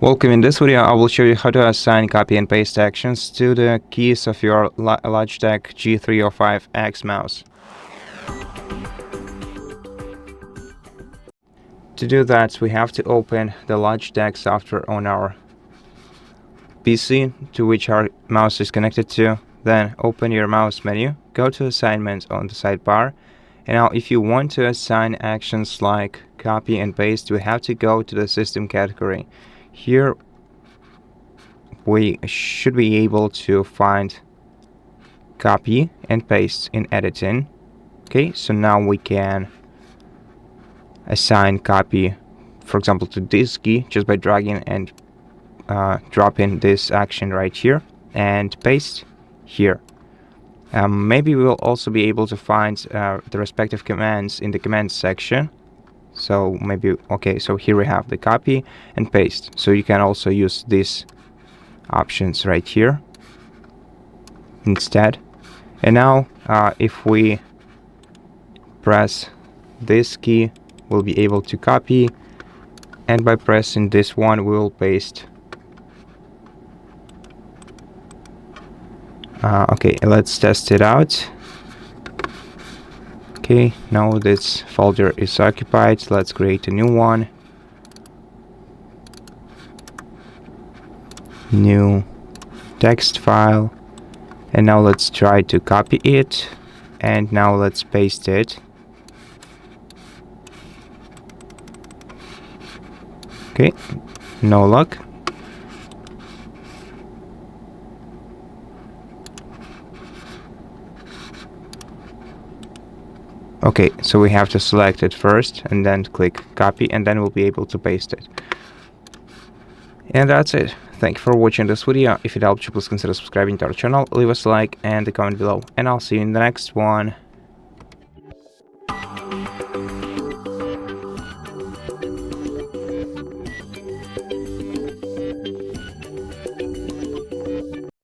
Welcome. In this video, I will show you how to assign copy and paste actions to the keys of your Logitech G305 X mouse. To do that, we have to open the Logitech software on our PC to which our mouse is connected to. Then open your mouse menu, go to assignments on the sidebar. And now if you want to assign actions like copy and paste, we have to go to the system category. Here we should be able to find copy and paste in editing. Okay, so now we can assign copy, for example, to this key just by dragging and dropping this action right here, and paste here. Maybe we will also be able to find the respective commands in the commands section. So maybe, okay, so here we have the copy and paste. So you can also use these options right here instead. And now if we press this key, we'll be able to copy, and by pressing this one, we will paste. Okay, let's test it out. Okay, now this folder is occupied. Let's create a new one. New text file. And now let's try to copy it. And now let's paste it. Okay, no luck. Okay, so we have to select it first and then click copy, and then we'll be able to paste it. And that's it. Thank you for watching this video. If it helped you, please consider subscribing to our channel, leave us a like and a comment below, and I'll see you in the next one.